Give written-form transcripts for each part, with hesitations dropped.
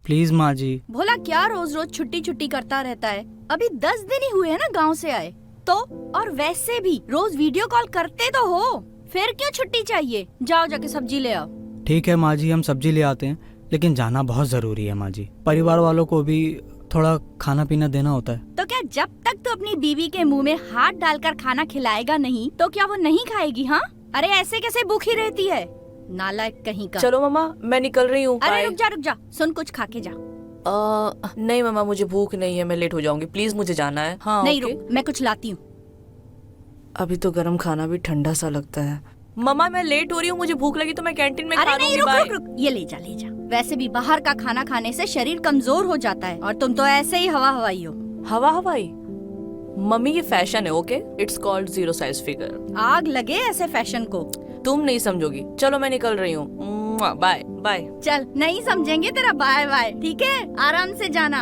Please माँ जी। भोला क्या रोज रोज छुट्टी छुट्टी करता रहता है। अभी 10 दिन ही हुए हैं ना गांव से आए तो। और वैसे भी रोज वीडियो कॉल करते तो हो, फिर क्यों छुट्टी चाहिए। जाओ जाके सब्जी ले आओ। ठीक है माँ जी, हम सब्जी ले आते हैं, लेकिन जाना बहुत जरूरी है माँ जी। परिवार वालों को भी थोड़ा खाना पीना देना होता है। तो क्या जब तक तो अपनी बीवी के मुंह में हाथ डालकर खाना खिलाएगा नहीं तो क्या वो नहीं खाएगी? हाँ, अरे ऐसे कैसे भूखी रहती है, नालायक कहीं का। चलो मम्मा, मैं निकल रही हूँ। अरे रुक जा, सुन कुछ खा के जा। नहीं मम्मा, मुझे भूख नहीं है, मैं लेट हो जाऊंगी, प्लीज मुझे जाना है। हाँ नहीं रुक, मैं कुछ लाती हूँ। अभी तो गरम खाना भी ठंडा सा लगता है। मम्मा मैं लेट हो रही हूँ, मुझे भूख लगी तो मैं कैंटीन में खा लूंगी। रुक रुक, ये ले जा। वैसे भी बाहर का खाना खाने से शरीर कमजोर हो जाता है और तुम तो ऐसे ही हवा हवाई हो। हवा हवाई? मम्मी ये फैशन है, okay? It's called 0 size figure. आग लगे ऐसे फैशन को। तुम नहीं समझोगी। चलो मैं निकल रही हूँ, बाय बाय। चल, नहीं समझेंगे तेरा बाय बाय, ठीक है? आराम से जाना।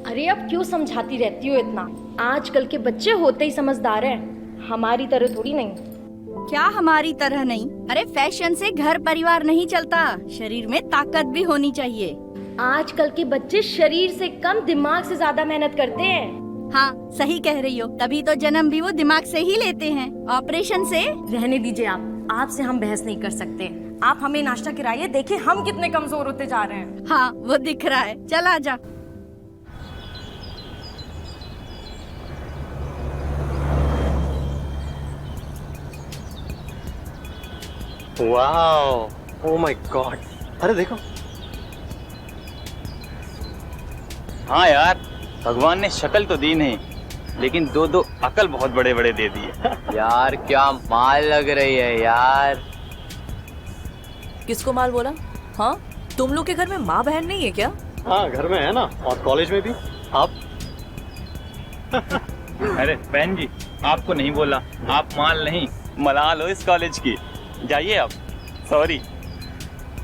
अरे अब क्यों समझाती रहती हो इतना? आजकल के बच्चे होते ही समझदार हैं, हमारी तरह थोड़ी नहीं। क्या हमारी तरह नहीं? अरे फैशन से घर परिवार नहीं चलता, शरीर में ताकत भी होनी चाहिए। आजकल के बच्चे शरीर से कम दिमाग से ज्यादा मेहनत करते हैं। हाँ सही कह रही हो, तभी तो जन्म भी वो दिमाग से ही लेते हैं, ऑपरेशन से। रहने दीजिए आपसे हम बहस नहीं कर सकते। आप हमें नाश्ता कराइए, देखिए हम कितने कमजोर होते जा रहे हैं। हाँ वो दिख रहा है, चल आजा। वाओ, ओ माय गॉड, अरे देखो। हाँ यार, भगवान ने शक्ल तो दी नहीं, लेकिन दो अकल बहुत बड़े बड़े दे दिए। यार क्या माल लग रही है यार। किसको माल बोला? हाँ, तुम लोग के घर में माँ बहन नहीं है क्या? हाँ घर में है ना, और कॉलेज में भी। आप अरे बहन जी, आपको नहीं बोला, आप माल नहीं मलाल हो इस कॉलेज की। जाइए आप। सॉरी।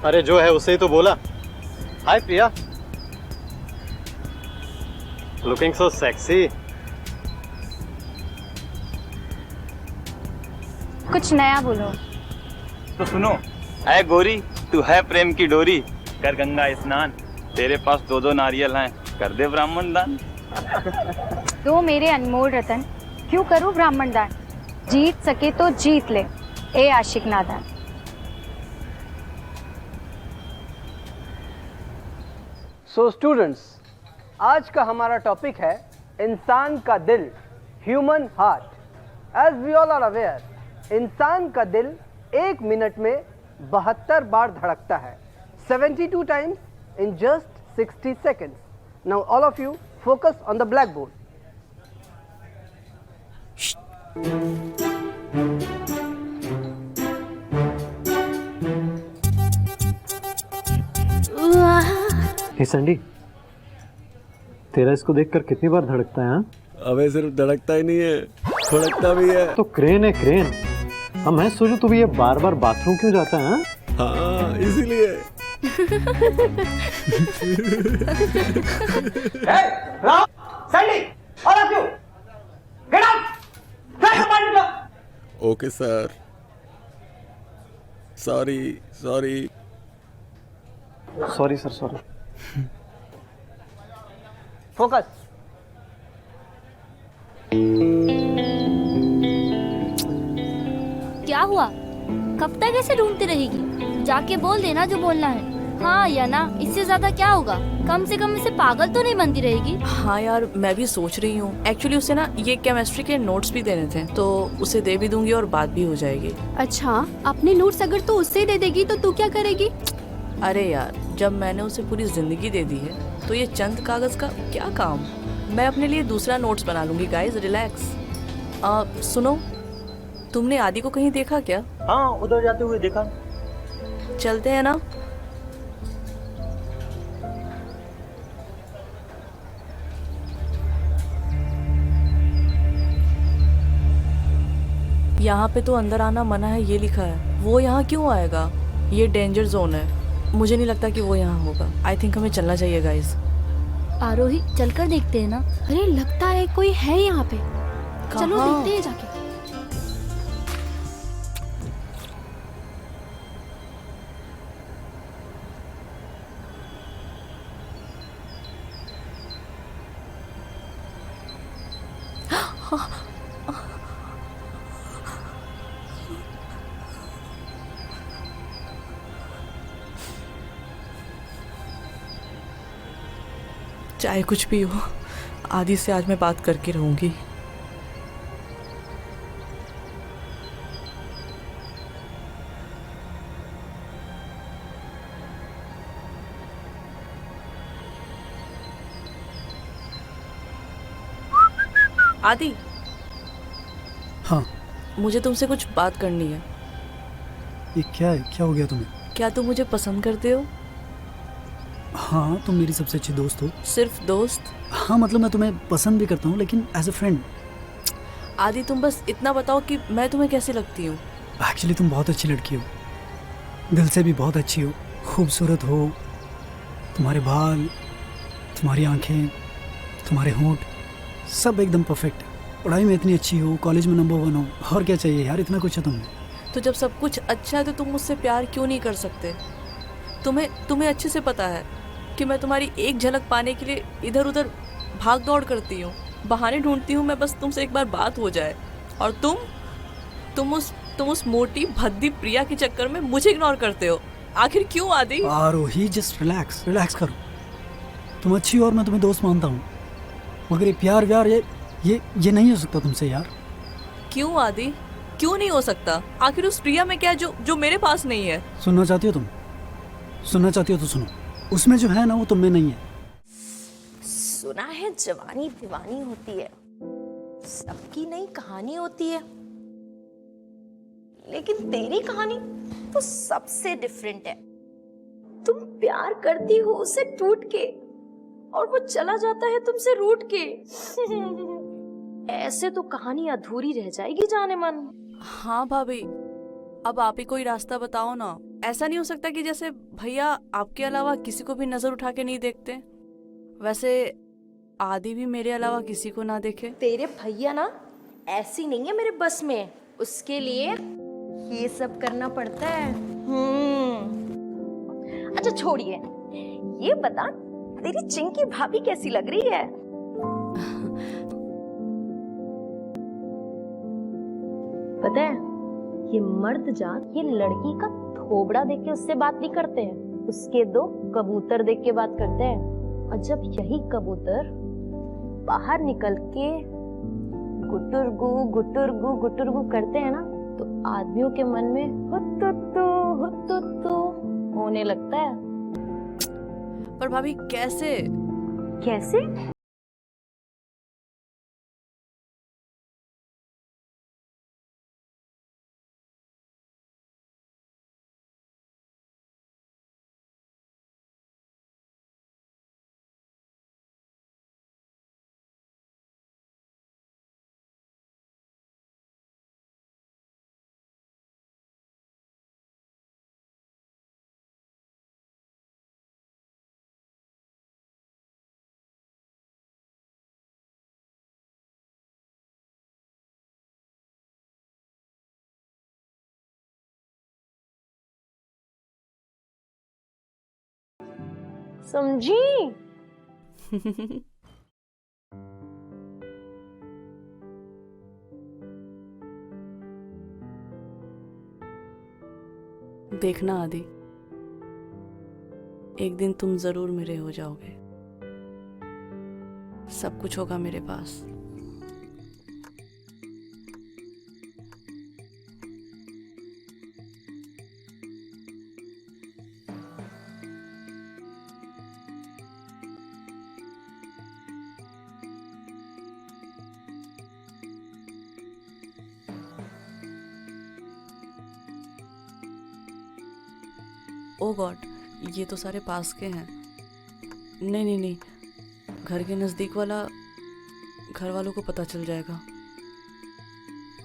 अरे जो है उसे ही तो बोला। हाय प्रिया, लुकिंग सो सेक्सी। कुछ नया बोलो। तो सुनो, ऐ गोरी तू है प्रेम की डोरी, कर गंगा स्नान, तेरे पास 2 नारियल हैं, कर दे ब्राह्मण दान। दो मेरे अनमोल रतन, क्यों करूं ब्राह्मण दान, जीत सके तो जीत ले, ए आशिक नादान। सो स्टूडेंट्स, आज का हमारा टॉपिक है इंसान का दिल, human heart. As we all are aware, इंसान का दिल 1 मिनट में 72 बार धड़कता है, 72 times in just 60 seconds. Now all of you focus on the blackboard. Hey Sandy, तेरा इसको देखकर कितनी बार धड़कता है? हाँ, अबे सिर्फ धड़कता ही नहीं है, धड़कता भी है। तो क्रेन है क्रेन। अब मैं सोचूं तू भी ये बार बार बाथरूम क्यों जाता है? हाँ इसीलिए। Okay sir, sorry sorry sorry sir, sorry. Focus. क्या हुआ? कब तक ऐसे ढूंढती रहेगी? जाके बोल देना जो बोलना है। हाँ या ना, इससे ज्यादा क्या होगा? कम से कम इसे पागल तो नहीं बनती रहेगी। हाँ यार, मैं भी सोच रही हूँ। एक्चुअली उसे ना ये केमिस्ट्री के नोट्स भी देने थे, तो उसे दे भी दूंगी और बात भी हो जाएगी। अच्छा, अपने नोट्स अगर तू उससे दे देगी तो तू क्या करेगी? अरे यार, जब मैंने उसे पूरी जिंदगी दे दी है तो ये चंद कागज का क्या काम। मैं अपने लिए दूसरा नोट्स बना लूंगी। Guys relax. सुनो, तुमने आदि को कहीं देखा क्या? हाँ, उधर जाते हुए देखा। चलते हैं ना? यहाँ पे तो अंदर आना मना है, ये लिखा है। वो यहाँ क्यों आएगा? ये डेंजर जोन है, मुझे नहीं लगता कि वो यहाँ होगा। आई थिंक हमें चलना चाहिए गाइस। आरोही, चलकर देखते हैं ना। अरे लगता है कोई है यहाँ पे, चलो देखते हैं जाके। चाहे कुछ भी हो, आदि से आज मैं बात करके रहूंगी। आदि, हाँ, मुझे तुमसे कुछ बात करनी है। ये क्या है? क्या हो गया तुम्हें? क्या तुम मुझे पसंद करते हो? हाँ, तुम मेरी सबसे अच्छी दोस्त हो। सिर्फ दोस्त? हाँ, मतलब मैं तुम्हें पसंद भी करता हूँ, लेकिन एज अ फ्रेंड। आदि, तुम बस इतना बताओ कि मैं तुम्हें कैसी लगती हूँ? एक्चुअली तुम बहुत अच्छी लड़की हो, दिल से भी बहुत अच्छी हो, खूबसूरत हो। तुम्हारे बाल, तुम्हारी आंखें, तुम्हारे होंठ, सब एकदम परफेक्ट। पढ़ाई में इतनी अच्छी हो, कॉलेज में नंबर 1 हो, और क्या चाहिए यार? इतना कुछ है तुम्हें। तो जब सब कुछ अच्छा है तो तुम मुझसे प्यार क्यों नहीं कर सकते? तुम्हें अच्छे से पता है कि मैं तुम्हारी एक झलक पाने के लिए इधर उधर भाग दौड़ करती हूँ, बहाने ढूंढती हूँ मैं, बस तुमसे एक बार बात हो जाए। और तुम उस मोटी भद्दी प्रिया के चक्कर में मुझे इग्नोर करते हो। आखिर क्यों आदि? आरोही, जस्ट रिलैक्स करो। तुम अच्छी हो और मैं तुम्हें दोस्त मानता हूँ, मगर ये प्यार व्यार ये नहीं हो सकता तुमसे यार। क्यों आदि, क्यों नहीं हो सकता? आखिर उस प्रिया में क्या जो मेरे पास नहीं है? सुनना चाहती हो तुम? सुनना चाहती हो तो सुनो। उसमें जो है ना, वो तुम में नहीं है। सुना है जवानी दीवानी होती है, सबकी नई कहानी होती है, लेकिन तेरी कहानी तो सबसे डिफरेंट है। तुम प्यार करती हो उसे टूट के, और वो चला जाता है तुमसे रूठ के। ऐसे तो कहानी अधूरी रह जाएगी जाने मन। हाँ भाभी, अब आप ही कोई रास्ता बताओ ना। ऐसा नहीं हो सकता कि जैसे भैया आपके अलावा किसी को भी नजर उठा के नहीं देखते, वैसे आदि भी मेरे अलावा किसी को ना देखे। तेरे भैया ना ऐसी नहीं है मेरे बस में, उसके लिए ये सब करना पड़ता है। अच्छा छोड़िए, ये बता तेरी चिंकी भाभी कैसी लग रही है? पता है, ये मर्द जात ये लड़की का थोबड़ा देख के उससे बात नहीं करते हैं, उसके 2 कबूतर देख के बात करते हैं। और जब यही कबूतर बाहर निकल के गुटुरगु गुटुरगु गुटुरगु करते हैं ना, तो आदमियों के मन में हुत्तुत्तु होने लगता है। पर भाभी कैसे? कैसे? समझी? देखना आदि, एक दिन तुम जरूर मेरे हो जाओगे। सब कुछ होगा मेरे पास। ओ गॉड, ये तो सारे पास के हैं। नहीं नहीं नहीं, घर के नज़दीक वाला घर वालों को पता चल जाएगा।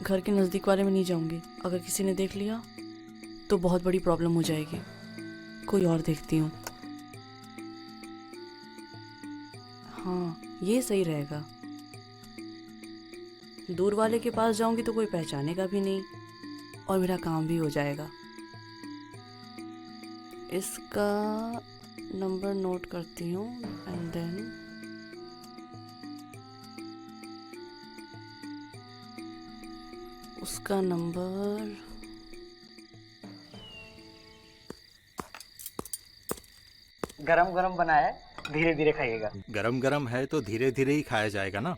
घर के नज़दीक वाले में नहीं जाऊंगी, अगर किसी ने देख लिया तो बहुत बड़ी प्रॉब्लम हो जाएगी। कोई और देखती हूँ। हाँ, ये सही रहेगा। दूर वाले के पास जाऊंगी तो कोई पहचानेगा भी नहीं और मेरा काम भी हो जाएगा। इसका नंबर नोट करती हूँ एंड देन उसका नंबर गरम गरम बना है, धीरे धीरे खाइएगा। गरम गरम है तो धीरे धीरे ही खाया जाएगा ना।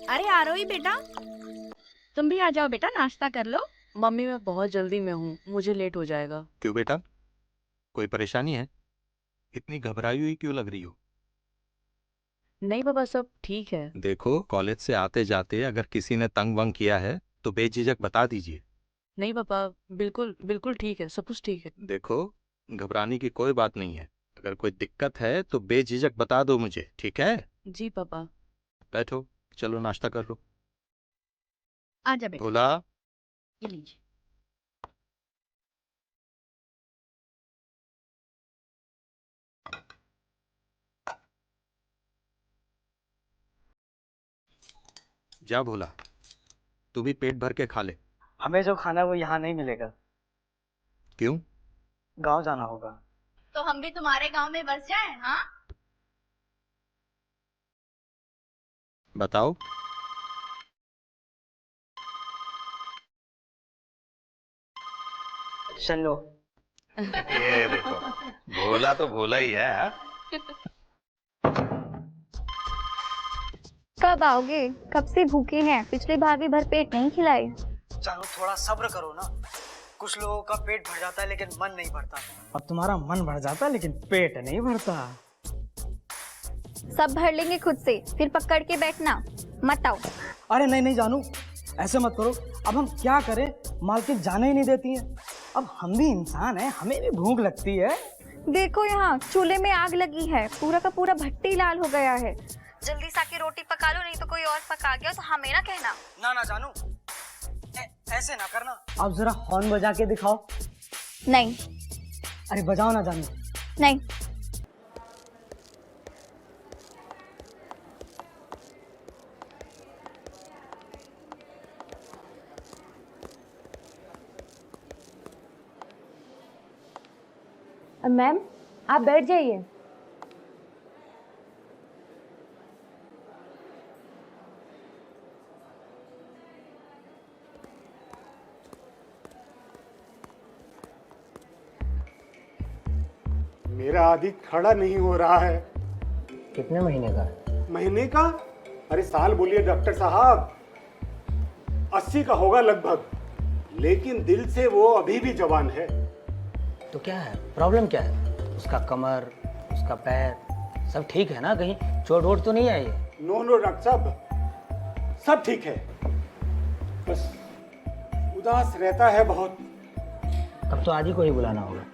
अरे आरोही बेटा, तुम भी आ जाओ बेटा, नाश्ता कर लो। मम्मी मैं बहुत जल्दी में हूँ, मुझे लेट हो जाएगा। क्यों बेटा, कोई परेशानी है? इतनी घबराई हुई क्यों लग रही हो? नहीं पापा, सब ठीक है। देखो, कॉलेज से आते जाते अगर किसी ने तंग वंग किया है तो बेझिझक बता दीजिए। नहीं पापा, बिल्कुल बिल्कुल ठीक है, सब कुछ ठीक है। देखो, घबराने की कोई बात नहीं है। अगर कोई दिक्कत है तो बेझिझक बता दो मुझे, ठीक है? जी पापा। बैठो, चलो नाश्ता कर लो। आजा बेटा, भोला, ये लीजिए। जा भोला, तू भी पेट भर के खा ले। हमें जो खाना है वो यहाँ नहीं मिलेगा, क्यों? गांव जाना होगा। तो हम भी तुम्हारे गांव में बस जाएं, हाँ? बताओ। चलो। ये देखो, भोला तो भोला ही है। हाँ? कब आओगे? कब से भूखे हैं, पिछली बार भी भर पेट नहीं खिलाए। जानू थोड़ा सब्र करो ना। कुछ लोगों का पेट भर जाता है लेकिन मन नहीं भरता, और तुम्हारा मन भर जाता है लेकिन पेट नहीं भरता। सब भर लेंगे खुद से, फिर पकड़ के बैठना मत आओ। अरे नहीं नहीं जानू, ऐसे मत करो। अब हम क्या करें, मालकिन जाने ही नहीं देती है। अब हम भी इंसान हैं, हमें भी भूख लगती है। देखो यहाँ चूल्हे में आग लगी है, पूरा का पूरा भट्टी लाल हो गया है। जल्दी से आके रोटी पका लो, नहीं तो कोई और पका गया तो हमें ना कहना। ना ना जानू, ऐसे ना करना। अब जरा हॉर्न बजा के दिखाओ। नहीं। अरे बजाओ ना जानू। नहीं। मैम आप बैठ जाइए। मेरा आदि खड़ा नहीं हो रहा है। कितने महीने का है? महीने का? अरे साल बोलिए डॉक्टर साहब, 80 का होगा लगभग, लेकिन दिल से वो अभी भी जवान है। तो क्या है, प्रॉब्लम क्या है? उसका कमर, उसका पैर सब ठीक है ना? कहीं चोट वोट तो नहीं आई है? नो नो डॉक्टर साहब, सब ठीक है, बस उदास रहता है बहुत। तब तो आज ही को ही बुलाना होगा।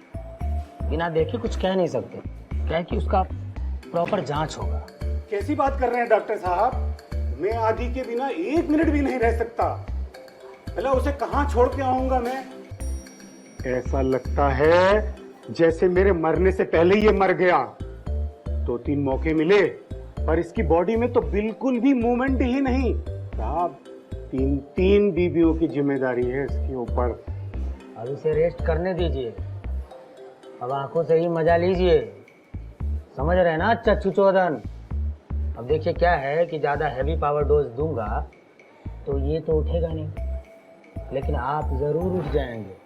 बिना देखे कुछ कह नहीं सकते, क्या है कि उसका प्रॉपर जांच होगा। कैसी बात कर रहे हैं डॉक्टर साहब, मैं आदि के बिना 1 मिनट भी नहीं रह सकता। भला उसे कहाँ छोड़ के आऊंगा मैं? ऐसा लगता है जैसे मेरे मरने से पहले ये मर गया। 2-3 मौके मिले पर इसकी बॉडी में तो बिल्कुल भी मूवमेंट ही नहीं। साहब 3 बीवियों की जिम्मेदारी है इसके ऊपर। अब इसे रेस्ट करने दीजिए, अब आंखों से ही मजा लीजिए, समझ रहे हैं ना चच्चू चौधन? अब देखिए क्या है कि ज़्यादा हैवी पावर डोज दूंगा तो ये तो उठेगा नहीं, लेकिन आप ज़रूर उठ जाएंगे।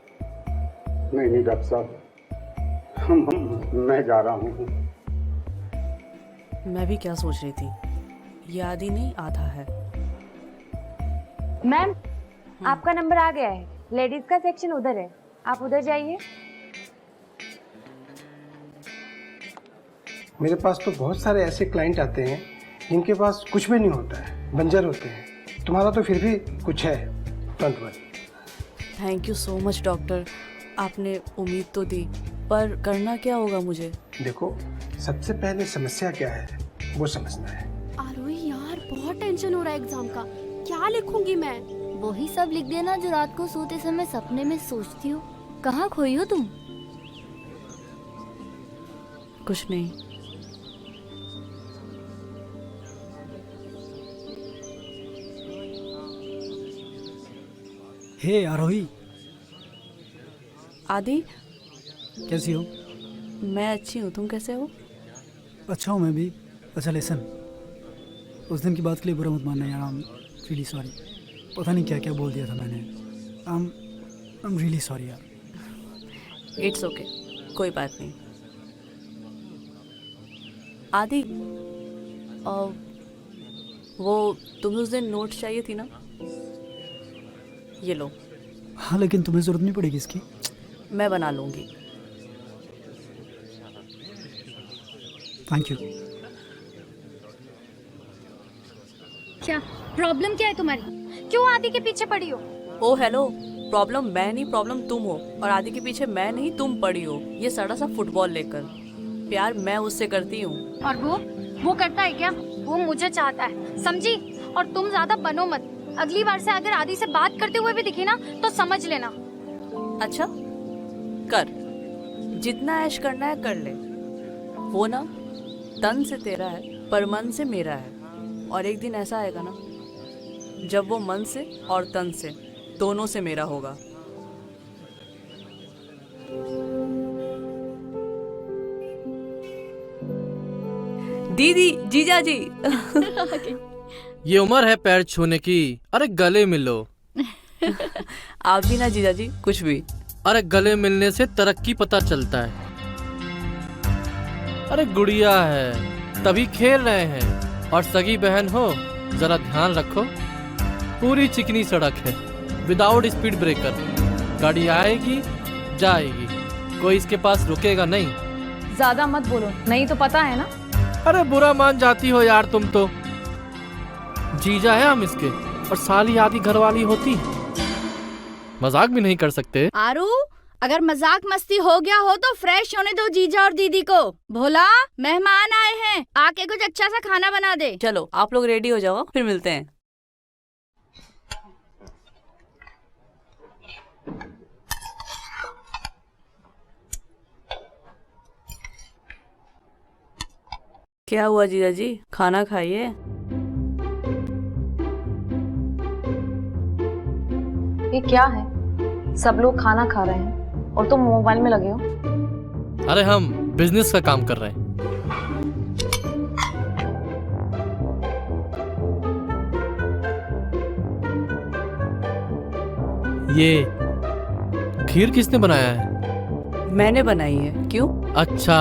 नहीं नहीं डॉक्टर साहब, मैं जा रहा हूँ। मैं भी क्या सोच रही थी, ये आदि नहीं आधा है। मैम आपका नंबर आ गया है, लेडीज का सेक्शन उधर है, आप उधर जाइए। मेरे पास तो बहुत सारे ऐसे क्लाइंट आते हैं जिनके पास कुछ भी नहीं होता है, बंजर होते हैं। तुम्हारा तो फिर भी कुछ है, don't worry. Thank you so much doctor, आपने उम्मीद तो दी, पर करना क्या होगा मुझे? देखो, सबसे पहले समस्या क्या है वो समझना है। आरोही यार बहुत टेंशन हो रहा है एग्जाम का, क्या लिखूंगी मैं? वही सब लिख देना जो रात को सोते समय सपने में सोचती हो। कहाँ खोई हो तुम? कुछ नहीं। हे आरोही, आदि कैसी हो? मैं अच्छी हूँ, तुम कैसे हो? अच्छा हूँ मैं भी। अच्छा लिसन, उस दिन की बात के लिए बुरा मत मानना यार, आई एम रियली सॉरी। पता नहीं क्या क्या बोल दिया था मैंने। आई एम रियली सॉरी यार। इट्स ओके, कोई बात नहीं। आदि, वो तुम्हें उस दिन नोट्स चाहिए थी ना, ये लो। हाँ लेकिन तुम्हें ज़रूरत नहीं पड़ेगी इसकी। मैं बना लूँगी। Thank you. क्या प्रॉब्लम क्या है तुम्हारी? क्यों आदि के पीछे पड़ी हो? ओ हेलो, प्रॉब्लम मैं नहीं, प्रॉब्लम तुम हो। और आदि के पीछे मैं नहीं, तुम पड़ी हो ये सड़ा सा फुटबॉल लेकर। प्यार मैं उससे करती हूँ। और वो करता है क्या? वो मुझे चाहता है, समझी? और तुम ज्यादा बनो मत। अगली बार से अगर आदि से बात करते हुए भी दिखे ना तो समझ लेना। अच्छा कर, जितना ऐश करना है कर ले। वो ना तन से तेरा है पर मन से मेरा है। और एक दिन ऐसा आएगा ना जब वो मन से और तन से दोनों से मेरा होगा। दीदी, जीजा जी। ये उम्र है पैर छूने की, अरे गले मिलो। आप भी ना जीजा जी, कुछ भी। अरे गले मिलने से तरक्की पता चलता है। अरे गुड़िया है तभी खेल रहे हैं, और सगी बहन हो जरा ध्यान रखो। पूरी चिकनी सड़क है, विदाउट स्पीड ब्रेकर। गाड़ी आएगी जाएगी, कोई इसके पास रुकेगा नहीं। ज्यादा मत बोलो, नहीं तो पता है ना। अरे बुरा मान जाती हो यार तुम तो। जीजा है हम इसके, और साली आदि घरवाली होती। मजाक भी नहीं कर सकते। आरू, अगर मजाक मस्ती हो गया हो तो फ्रेश होने दो जीजा और दीदी को। भोला, मेहमान आए हैं, आके कुछ अच्छा सा खाना बना दे। चलो आप लोग रेडी हो जाओ, फिर मिलते हैं। क्या हुआ जीजा जी, खाना खाइए। ये क्या है? सब लोग खाना खा रहे हैं और तुम मोबाइल में लगे हो। अरे हम बिजनेस का काम कर रहे हैं। ये खीर किसने बनाया है? मैंने बनाई है। क्यों? अच्छा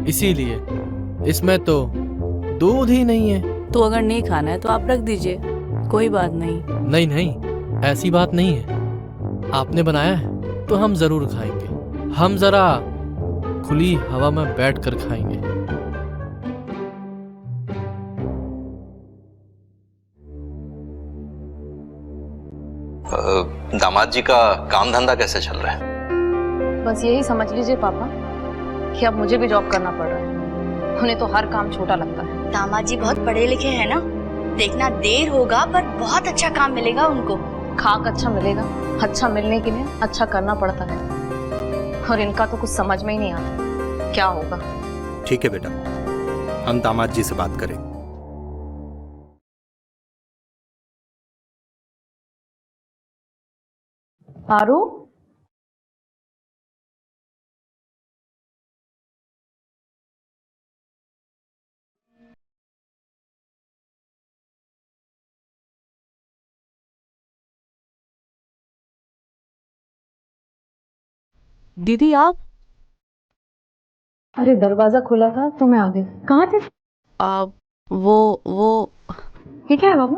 इसीलिए। इसमें तो दूध ही नहीं है। तो अगर नहीं खाना है तो आप रख दीजिए, कोई बात नहीं। नहीं नहीं, ऐसी बात नहीं है। आपने बनाया है तो हम जरूर खाएंगे। हम जरा खुली हवा में बैठकर खाएंगे। दामाद जी का काम धंधा कैसे चल रहा है? बस यही समझ लीजिए पापा कि अब मुझे भी जॉब करना पड़ रहा है। उन्हें तो हर काम छोटा लगता है। दामाद जी बहुत पढ़े लिखे हैं ना, देखना देर होगा पर बहुत अच्छा काम मिलेगा उनको। खाक अच्छा मिलेगा, अच्छा मिलने के लिए अच्छा करना पड़ता है, और इनका तो कुछ समझ में ही नहीं आता क्या होगा। ठीक है बेटा, हम दामाद जी से बात करें। आरू, दीदी आप? अरे दरवाजा खुला था तो मैं आ गई। कहाँ थे? आप वो ये क्या है बाबू?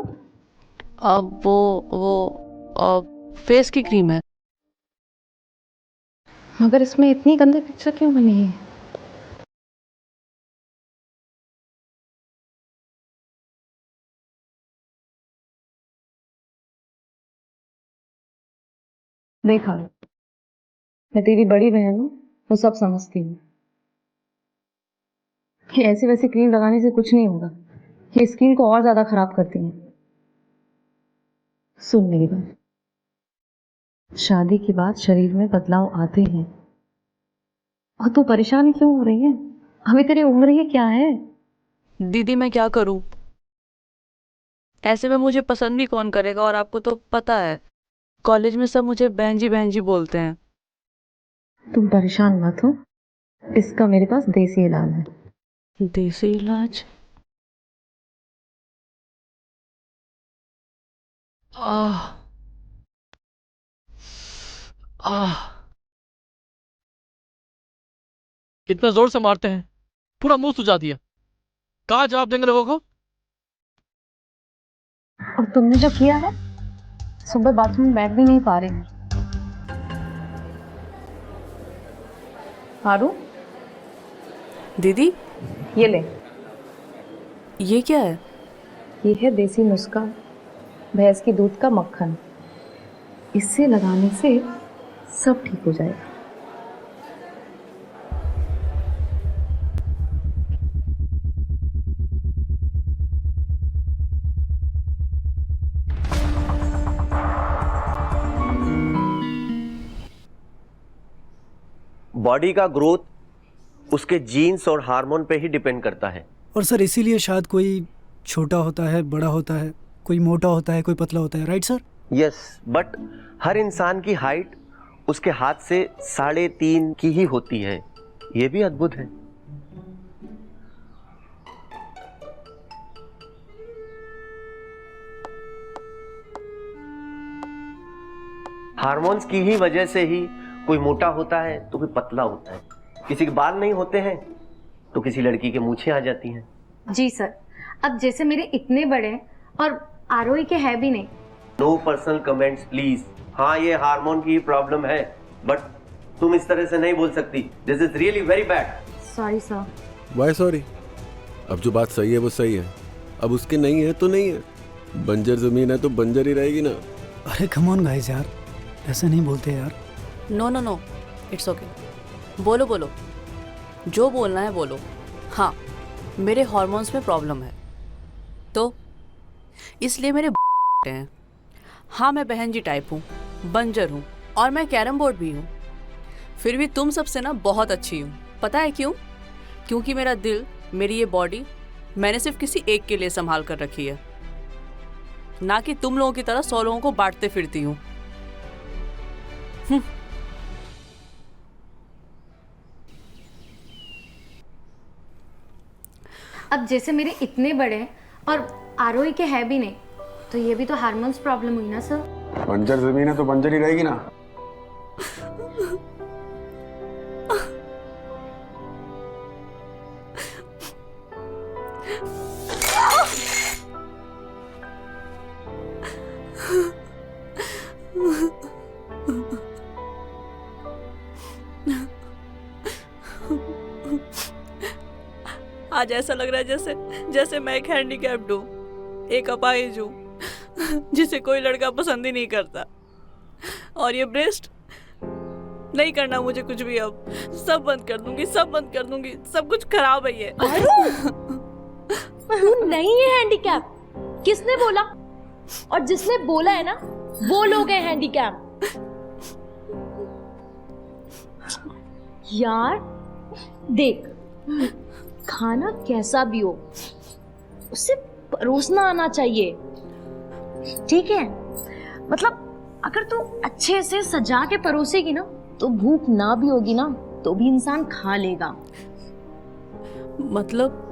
अब वो फेस की क्रीम है। मगर इसमें इतनी गंदी पिक्चर क्यों बनी है? देखा, मैं तेरी बड़ी बहन हूँ तो सब समझती हूँ। ये ऐसी वैसी क्रीम लगाने से कुछ नहीं होगा, ये स्किन को और ज्यादा खराब करती है। सुन मेरी बात, शादी के बाद शरीर में बदलाव आते हैं। और तू परेशान क्यों हो रही है? अभी तेरी उम्र ही क्या है? दीदी मैं क्या करूं? ऐसे में मुझे पसंद भी कौन करेगा? और आपको तो पता है कॉलेज में सब मुझे बहन जी बोलते हैं। तुम परेशान मत हो, इसका मेरे पास देसी इलाज है। देसी इलाज? आह आह इतना जोर से मारते हैं, पूरा मुंह सुजा दिया। कहाँ जवाब देंगे लोगों को? और तुमने जो किया है, सुबह बाथरूम में बैठ भी नहीं पा रही हूँ। आरू दीदी, ये ले। ये क्या है? ये है देसी नुस्खा, भैंस की दूध का मक्खन। इससे लगाने से सब ठीक हो जाएगा। बॉडी का ग्रोथ उसके जीन्स और हार्मोन पे ही डिपेंड करता है। और सर इसीलिए शायद कोई छोटा होता है, बड़ा होता है, कोई मोटा होता है, कोई पतला होता है, राइट सर? यस, बट हर इंसान की हाइट उसके हाथ से 3.5 की ही होती है। ये भी अद्भुत है। हार्मोन्स की ही वजह से ही कोई मोटा होता है तो कोई पतला होता है। किसी के बाल नहीं होते हैं तो किसी लड़की के मूंछें आ जाती हैं। जी सर, अब जैसे मेरे इतने बड़े हैं और आरोही के है भी नहीं। No personal comments please. हाँ, ये हार्मोन की प्रॉब्लम है, बट तुम इस तरह से नहीं बोल सकती। This is really very bad. Sorry sir. Why sorry? अब जो बात सही है वो सही है। अब उसके नहीं है तो नहीं है। बंजर जमीन है तो बंजर ही रहेगी ना। अरे कम ऑन गाइस यार, ऐसे नहीं बोलते यार। No no no, it's okay. बोलो बोलो, जो बोलना है बोलो। हाँ, मेरे हार्मोन्स में प्रॉब्लम है तो इसलिए मेरे हैं। हाँ, मैं बहन जी टाइप हूँ, बंजर हूँ और मैं कैरम बोर्ड भी हूँ। फिर भी तुम सबसे ना बहुत अच्छी हूँ। पता है क्यों? क्योंकि मेरा दिल, मेरी ये बॉडी मैंने सिर्फ किसी एक के लिए संभाल कर रखी है, ना कि तुम लोगों की तरह 100 लोगों को बांटते फिरती हूँ। अब जैसे मेरे इतने बड़े हैं और आरोही के है भी नहीं, तो ये भी तो हार्मोन्स प्रॉब्लम हुई ना सर। बंजर जमीन है तो बंजर ही रहेगी ना। आज ऐसा लग रहा है जैसे मैं एक हैंडीकैप्ड हूँ, एक अपाहिज हूँ जिसे कोई लड़का पसंद ही नहीं करता। और ये ब्रेस्ट नहीं करना मुझे कुछ भी। अब सब बंद कर दूंगी, सब बंद कर दूंगी। सब कुछ खराब है ये। नहीं है हैंडीकैप। किसने बोला? और जिसने बोला है ना, वो लोग हैं हैंडीकैप। यार देख, खाना कैसा भी हो उसे परोसना आना चाहिए, ठीक है? मतलब अगर तू अच्छे से सजा के परोसेगी ना, तो भूख ना भी होगी ना तो भी इंसान खा लेगा। मतलब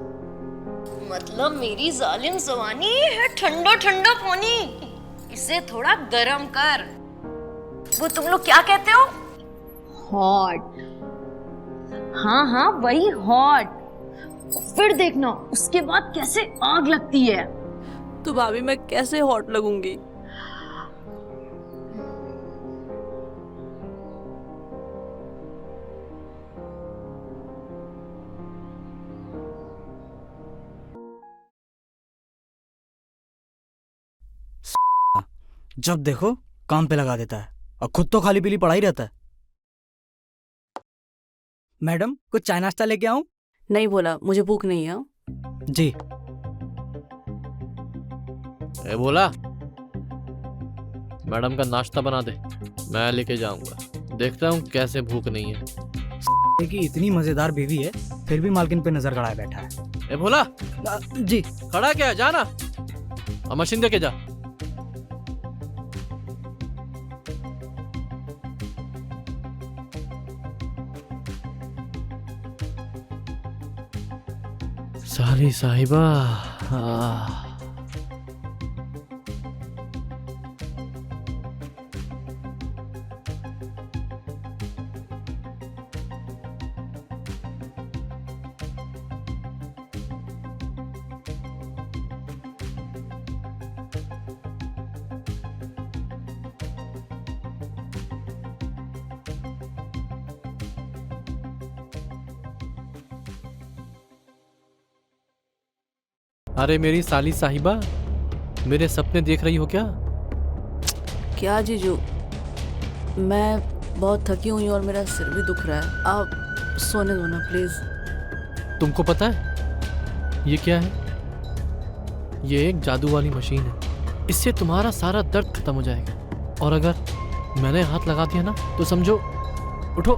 मेरी जालिम जवानी है ठंडा ठंडा पानी, इसे थोड़ा गरम कर। वो तुम लोग क्या कहते हो? हॉट। हाँ हाँ, वही हॉट। फिर देखना उसके बाद कैसे आग लगती है। तो भाभी मैं कैसे हॉट लगूंगी? जब देखो काम पे लगा देता है और खुद तो खाली पीली पड़ा ही रहता है। मैडम, कुछ चाय नाश्ता लेके आऊं? नहीं बोला, मुझे भूख नहीं है। जी। ए बोला, मैडम का नाश्ता बना दे, मैं लेके जाऊंगा। देखता हूँ कैसे भूख नहीं है। कि इतनी मजेदार बीवी है फिर भी मालकिन पे नजर गड़ाए बैठा है। ए भोला। जी। खड़ा क्या है, जाना और मशीन दे के जा। सारी साहिबा। अरे मेरी साली साहिबा, मेरे सपने देख रही हो क्या? क्या जीजू, मैं बहुत थकी हुई हूँ और मेरा सिर भी दुख रहा है, आप सोने दो ना प्लीज। तुमको पता है ये क्या है? ये एक जादू वाली मशीन है। इससे तुम्हारा सारा दर्द खत्म हो जाएगा। और अगर मैंने हाथ लगा दिया ना तो समझो, उठो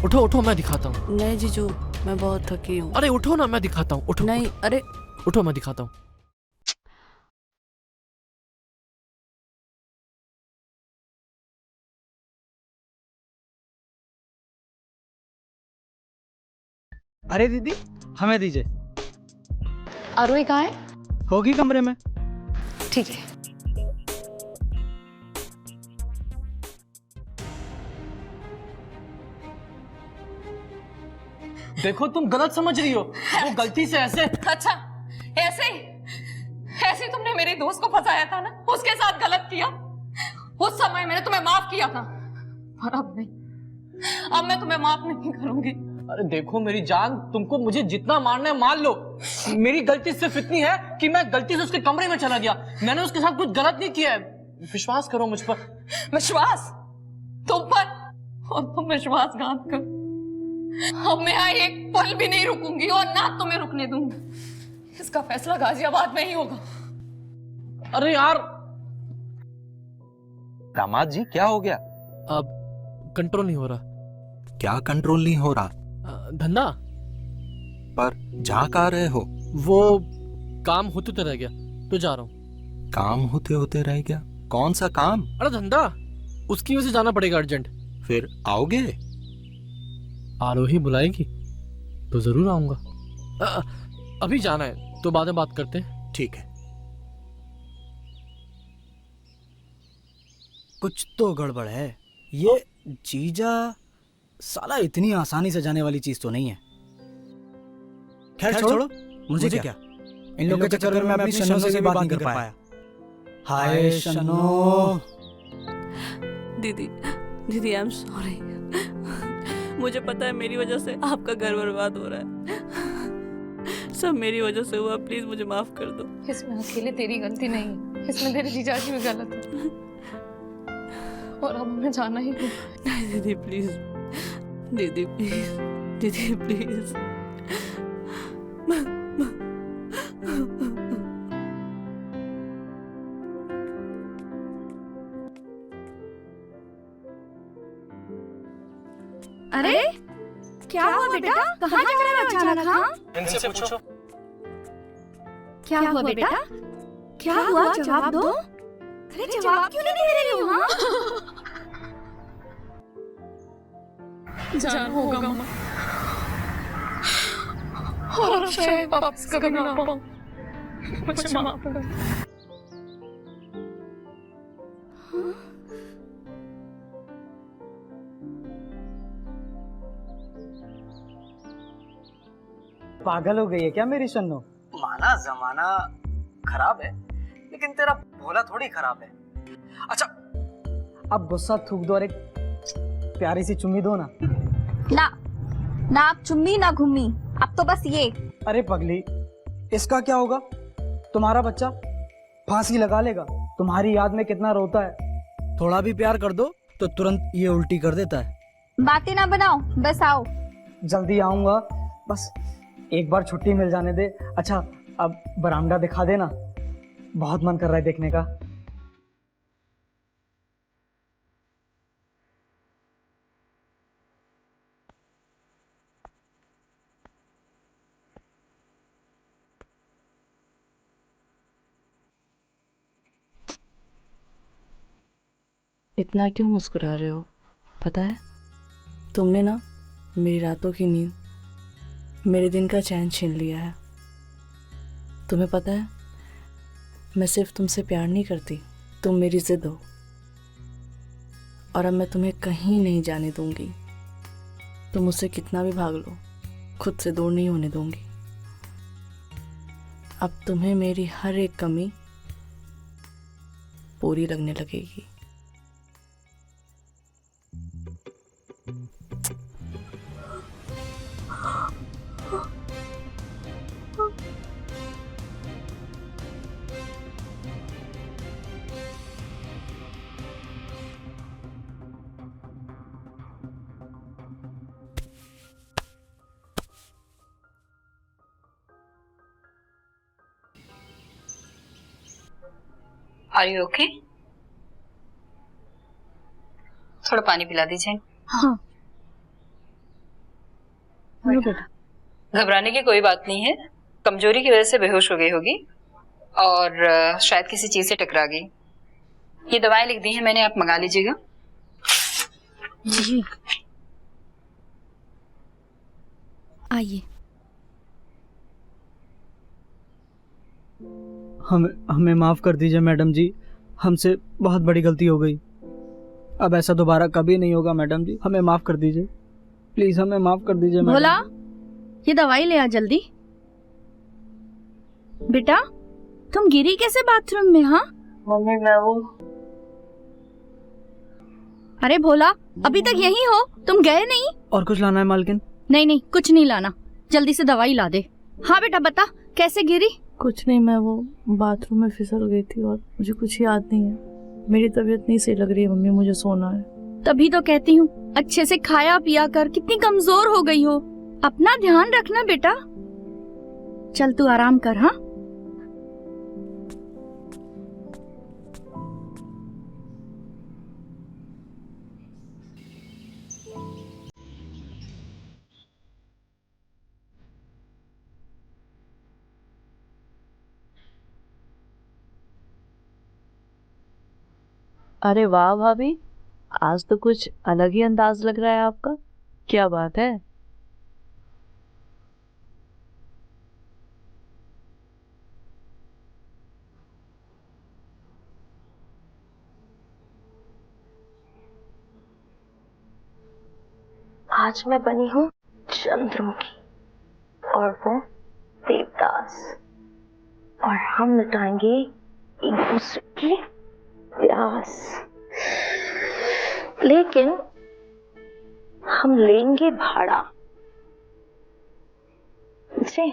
उठो उठो, मैं दिखाता हूँ। नहीं जीजू, मैं बहुत थकी हूँ। अरे उठो ना, मैं दिखाता हूँ। उठो। नहीं, अरे उठो, मैं दिखाता हूँ। अरे दीदी, हमें दीजिए। आरोही कहाँ है? होगी कमरे में। ठीक है। देखो तुम गलत समझ रही हो, वो गलती से ऐसे। अच्छा, ऐसे ही तुमने मेरे दोस्त को फंसाया था ना, उसके साथ गलत किया। उस समय मैंने तुम्हें माफ किया था, पर अब नहीं, अब मैं तुम्हें माफ नहीं करूंगी। अरे देखो मेरी जान, तुमको मुझे जितना मारना है मार लो। मेरी गलती सिर्फ इतनी है कि मैं गलती से उसके कमरे में चला गया। मैंने उसके साथ कुछ गलत नहीं किया है, विश्वास करो मुझ पर। विश्वास तुम पर, और तुम विश्वासघात कर। अब मैं यहाँ एक पल भी नहीं रुकूंगी और ना तुम्हें रुकने दूंगी। इसका फैसला गाजियाबाद में ही होगा। अरे यार दामाद जी, क्या हो गया? अब कंट्रोल नहीं हो रहा। क्या कंट्रोल नहीं हो रहा? धंधा। पर जा कहाँ रहे हो? वो काम होते होते रह गया तो जा रहा हूँ। काम होते होते रह गया? कौन सा काम? अरे धंधा, उसकी वजह से जाना पड़ेगा अर्जेंट। फिर आओगे? आरोही बुलाएगी तो जरूर आऊंगा। अभी जाना है तो बाद में बात करते हैं। ठीक है। कुछ तो गड़बड़ है। ये जीजा साला इतनी आसानी से जाने वाली चीज तो नहीं है। खैर छोड़ो, मुझे क्या, इन लोगों के चक्कर में मैं अपनी शनो से भी बात नहीं कर पाया। हाय शनो। दीदी, दीदी आई एम सॉरी। मुझे पता है मेरी वजह से आपका घर बर्बाद हो रहा है, सब मेरी वजह से हुआ, प्लीज मुझे माफ कर दो। इसमें अकेले तेरी गलती नहीं है, इसमें तेरे जीजाजी भी गलत है, और अब हमें जाना ही है। नहीं दीदी प्लीज, दीदी प्लीज, दीदी प्लीज। अरे क्या हुआ बेटा, कहाँ जा रहे हो अचानक? हाँ इनसे पूछो। क्या हुआ बेटा, क्या हुआ, जवाब दो। अरे जवाब क्यों नहीं दे रही हो? हाँ जान होगा मामा, और शायद वापस कभी ना पाऊं। मुझे माफ कर। पागल हो गई है क्या मेरी शन्नो? माना जमाना खराब है, लेकिन तेरा भोला थोड़ी खराब है। अच्छा अब गुस्सा थूक दो और एक प्यारी सी चुम्मी दो ना। ना ना, आप चुम्मी ना घुम्मी, अब तो बस ये। अरे पगली, इसका क्या होगा? तुम्हारा बच्चा फांसी लगा लेगा, तुम्हारी याद में कितना रोता है। थोड़ा भी प्यार कर दो तो तुरंत ये उल्टी कर देता है। बातें ना बनाओ, बस आओ। जल्दी आऊंगा, बस एक बार छुट्टी मिल जाने दे। अच्छा अब बरामदा दिखा देना, बहुत मन कर रहा है देखने का। इतना क्यों मुस्कुरा रहे हो? पता है तुमने ना मेरी रातों की नींद, मेरे दिन का चैन छीन लिया है। तुम्हें पता है मैं सिर्फ तुमसे प्यार नहीं करती, तुम मेरी जिद हो, और अब मैं तुम्हें कहीं नहीं जाने दूंगी। तुम मुझसे कितना भी भाग लो, खुद से दूर नहीं होने दूंगी। अब तुम्हें मेरी हर एक कमी पूरी लगने लगेगी। Are you okay? थोड़ा पानी पिला दीजिए। हाँ बेटा। घबराने की कोई बात नहीं है, कमजोरी की वजह से बेहोश हो गई होगी और शायद किसी चीज से टकरा गई। ये दवाएं लिख दी हैं मैंने, आप मंगा लीजिएगा। जी आइए। हमें माफ़ कर दीजिए मैडम जी, हमसे बहुत बड़ी गलती हो गई। अब ऐसा दोबारा कभी नहीं होगा मैडम जी, हमें माफ़ कर दीजिए प्लीज़, हमें माफ़ कर दीजिए मैडम। भोला ये दवाई ले आ जल्दी। बेटा तुम गिरी कैसे बाथरूम में? हाँ मम्मी मैं वो। अरे भोला अभी तक यहीं हो, तुम गए नहीं? और कुछ लाना है मालकिन? नहीं नहीं कुछ नहीं लाना, जल्दी से दवाई ला दे। हाँ बेटा बता कैसे गिरी? कुछ नहीं, मैं वो बाथरूम में फिसल गई थी और मुझे कुछ याद नहीं है। मेरी तबीयत नहीं सही लग रही है मम्मी, मुझे सोना है। तभी तो कहती हूँ अच्छे से खाया पिया कर, कितनी कमजोर हो गई हो। अपना ध्यान रखना बेटा। चल तू आराम कर। हाँ अरे वाह भाभी, आज तो कुछ अलग ही अंदाज लग रहा है आपका। क्या बात है? आज मैं बनी हूँ चंद्रमुखी और वो देवदास, और हम मिटाएंगे एक दूसरे की प्यास, लेकिन हम लेंगे भाड़ा जी,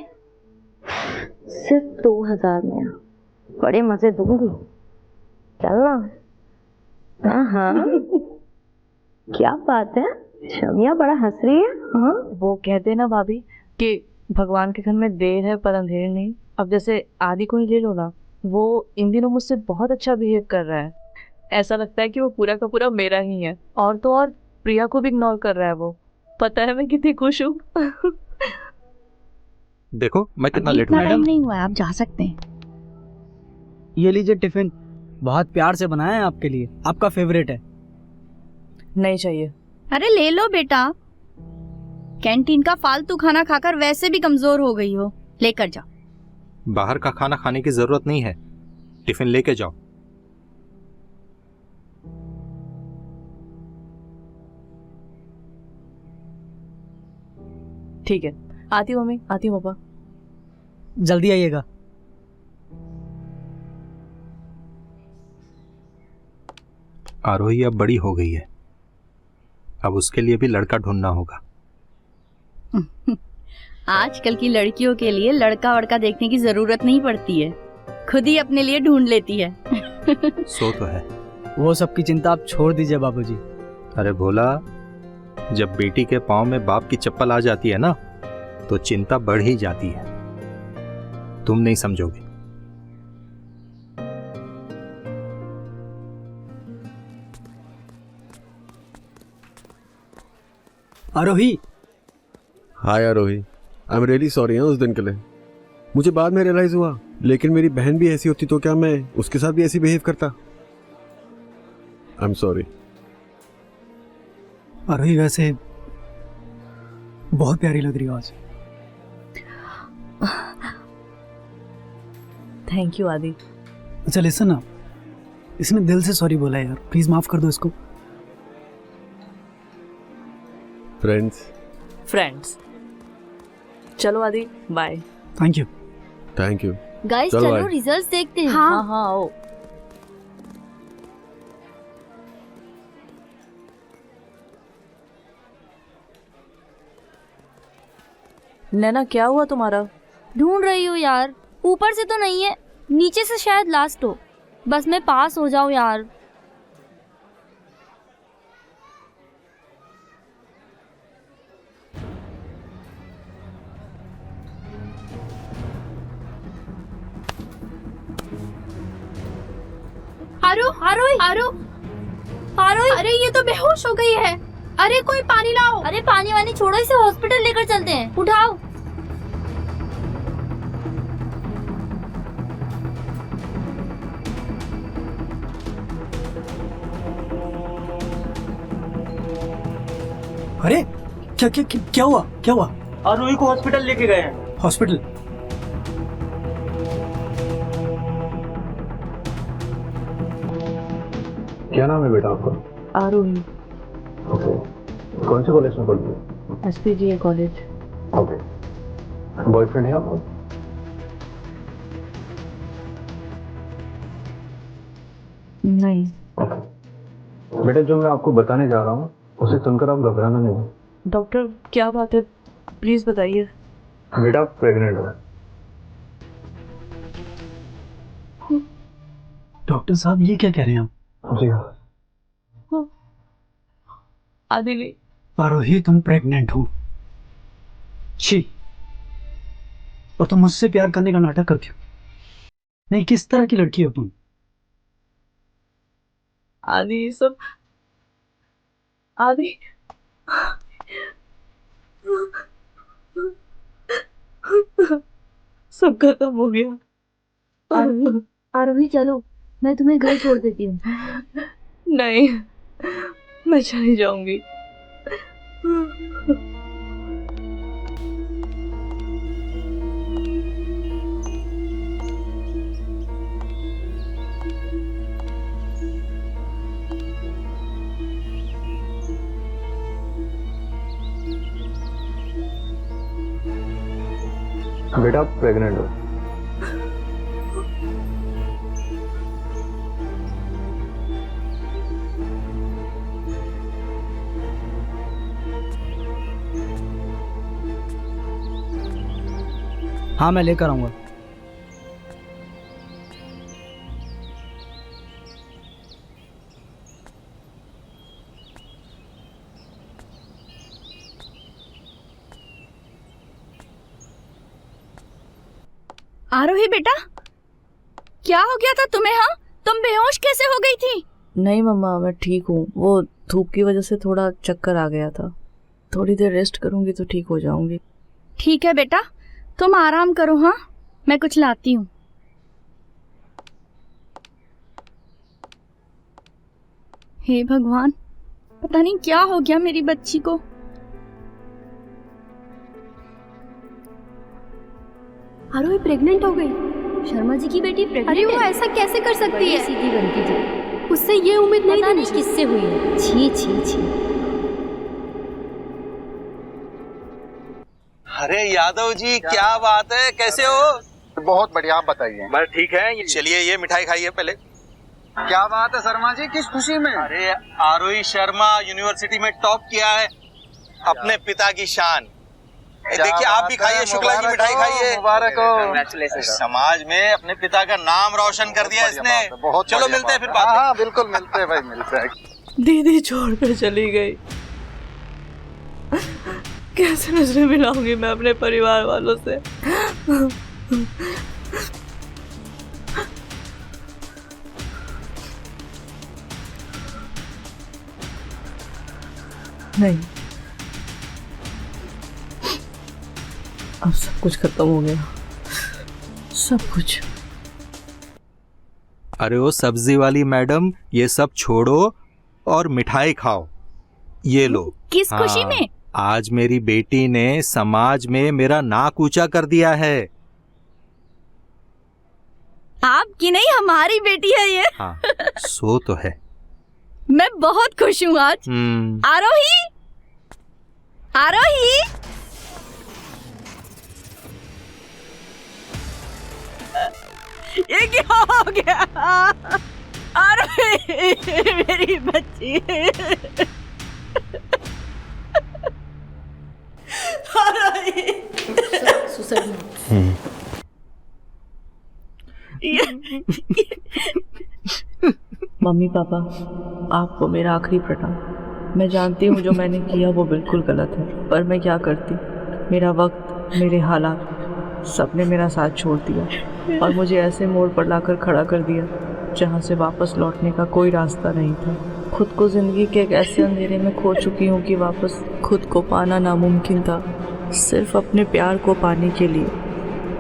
सिर्फ 2000 में। बड़े मजे दूंगी, चलना। हाँ क्या बात है, शमिया बड़ा हंस रही है। हाँ वो कहते ना भाभी कि भगवान के घर में देर है पर अंधेर नहीं। अब जैसे आदि को ही ले लो ना, वो इन दिनों मुझसे बहुत अच्छा बिहेव कर रहा है। ऐसा लगता है कि वो पूरा का पूरा मेरा ही है। और तो और प्रिया को भी इग्नोर कर रहा है वो। पता है मैं कितनी खुश हूँ। देखो मैं कितना लेट इतना हूँ। टाइम नहीं हुआ है, आप जा सकते हैं। ये लीजिए टिफिन, बहुत प्यार से बनाया है आपके लिए, आपका फेवरेट है। नहीं चाहिए। अरे ले लो बेटा, कैंटीन का फालतू खाना खाकर वैसे भी कमजोर हो गई हो, लेकर जाओ। बाहर का खाना खाने की जरूरत नहीं है, टिफिन लेके जाओ। ठीक है, आती हूँ मम्मी, आती हूँ पापा। जल्दी आइएगा। आरोही अब बड़ी हो गई है, अब उसके लिए भी लड़का ढूंढना होगा। आजकल की लड़कियों के लिए लड़का वड़का देखने की जरूरत नहीं पड़ती है, खुद ही अपने लिए ढूंढ लेती है। सो तो है। वो सब की चिंता आप छोड़ दीजिए बाबूजी। अरे भोला, जब बेटी के पाँव में बाप की चप्पल आ जाती है ना, तो चिंता बढ़ ही जाती है। तुम नहीं समझोगे। आरोही। हाय आरोही, आई एम रियली सॉरी उस दिन के लिए। मुझे बाद में रियलाइज हुआ, लेकिन मेरी बहन भी ऐसी होती तो क्या मैं उसके साथ भी ऐसी बिहेव करता? I am sorry. आरोही वैसे बहुत प्यारी लग रही हो आज। थैंक यू आदि। अच्छा लिसन ना, इसने दिल से सॉरी बोला यार, प्लीज माफ कर दो इसको। फ्रेंड्स चलो आदि, bye. Thank you. Thank you. Guys चलो चलो भाई। रिजल्ट्स देखते हैं। हाँ हाँ आओ। नैना क्या हुआ तुम्हारा? ढूंढ रही हूँ यार, ऊपर से तो नहीं है, नीचे से शायद लास्ट हो। बस मैं पास हो जाऊँ यार। आरो आरो आरो आरो, अरे ये तो बेहोश हो गई है। अरे कोई पानी लाओ। अरे पानी वानी छोड़ो, इसे हॉस्पिटल लेकर चलते हैं। उठाओ। अरे क्या क्या क्या, क्या हुआ, क्या हुआ? आरोही को हॉस्पिटल लेके गए हैं। हॉस्पिटल? क्या नाम है बेटा आपका? आरोही। ओके, कौन से कॉलेज में पढ़ती हो? SPGA college. ओके, बॉयफ्रेंड है आपका? नहीं। बेटा जो मैं आपको बताने जा रहा हूँ उसे सुनकर आप घबराना नहीं। डॉक्टर क्या बात है, प्लीज बताइए। बेटा प्रेग्नेंट हो। डॉक्टर साहब ये क्या कह रहे हैं आप? जी हाँ। आदिल, आरोही तुम प्रेग्नेंट हो? छी, और तुम मुझसे प्यार करने का नाटक करती हो। नहीं, किस तरह की लड़की हो तुम? आदि ये सब, आदि सब खत्म हो गया। आरोही चलो, मैं तुम्हें घर छोड़ देती हूँ। नहीं, मैं चली जाऊंगी। बेटा प्रेग्नेंट हो। हाँ मैं लेकर आऊंगा। आरोही बेटा, क्या हो गया था तुम्हें? हाँ, तुम बेहोश कैसे हो गई थी? नहीं मम्मा, मैं ठीक हूँ। वो धूप की वजह से थोड़ा चक्कर आ गया था। थोड़ी देर रेस्ट करूंगी तो ठीक हो जाऊंगी। ठीक है बेटा, तुम आराम करो। हाँ, मैं कुछ लाती हूँ। हे भगवान, पता नहीं क्या हो गया मेरी बच्ची को। आरोही प्रेग्नेंट हो गई। शर्मा जी की बेटी प्रेग्नेंट। अरे वो ऐसा कैसे कर सकती है? सीधी बनती थी, उससे ये उम्मीद नहीं थी। नहीं किससे हुई है। छी छी छी। अरे यादव जी, क्या बात है, कैसे हो? बहुत बढ़िया, आप बताइए। बस ठीक है। चलिए ये मिठाई खाइए पहले। क्या बात है शर्मा जी, किस खुशी में? अरे आरोही शर्मा यूनिवर्सिटी में टॉप किया है, अपने पिता की शान। देखिए आप भी खाइए, शुक्ला जी मिठाई खाइए। मुबारक हो। समाज में अपने पिता का नाम रोशन कर दिया इसने। चलो मिलते हैं फिर बात। हाँ बिल्कुल मिलते हैं भाई, मिलते हैं। दीदी छोड़कर चली गई, कैसे नजरें मिलाऊंगी मैं अपने परिवार वालों से? नहीं, अब सब कुछ खत्म हो गया, सब कुछ। अरे वो सब्जी वाली मैडम, ये सब छोड़ो और मिठाई खाओ। ये लो। किस खुशी में? आज मेरी बेटी ने समाज में मेरा नाक ऊंचा कर दिया है। आपकी नहीं, हमारी बेटी है ये। हाँ, सो तो है। मैं बहुत खुश हूँ आज। आरोही, आरोही, ये क्या हो गया? आरोही, मेरी बच्ची। मम्मी पापा, आपको मेरा आखिरी प्रणाम। मैं जानती हूँ जो मैंने किया वो बिल्कुल गलत है, पर मैं क्या करती। मेरा वक्त, मेरे हालात, सबने मेरा साथ छोड़ दिया और मुझे ऐसे मोड़ पर लाकर खड़ा कर दिया जहाँ से वापस लौटने का कोई रास्ता नहीं था। खुद को ज़िंदगी के एक ऐसे अंधेरे में खो चुकी हूँ कि वापस खुद को पाना नामुमकिन था। सिर्फ अपने प्यार को पाने के लिए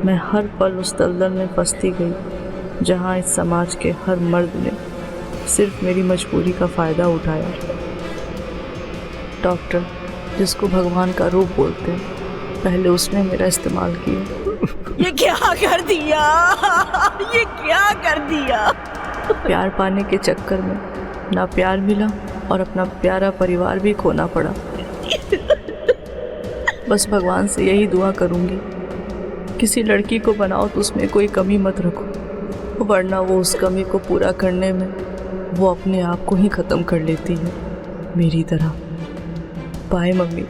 मैं हर पल उस दलदल में फंसती गई जहाँ इस समाज के हर मर्द ने सिर्फ मेरी मजबूरी का फ़ायदा उठाया। डॉक्टर, जिसको भगवान का रूप बोलते हैं, पहले उसने मेरा इस्तेमाल किया। ये क्या कर दिया, ये क्या कर दिया। प्यार पाने के चक्कर में ना प्यार मिला और अपना प्यारा परिवार भी खोना पड़ा। बस भगवान से यही दुआ करूंगी, किसी लड़की को बनाओ तो उसमें कोई कमी मत रखो, वरना वो उस कमी को पूरा करने में वो अपने आप को ही ख़त्म कर लेती है, मेरी तरह। बाय मम्मी,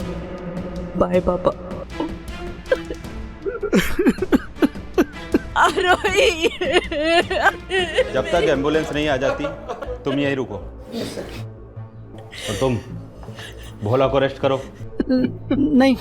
बाय पापा। जब तक एम्बुलेंस नहीं आ जाती तुम यहीं रुको और तुम भोला को रेस्ट करो। नहीं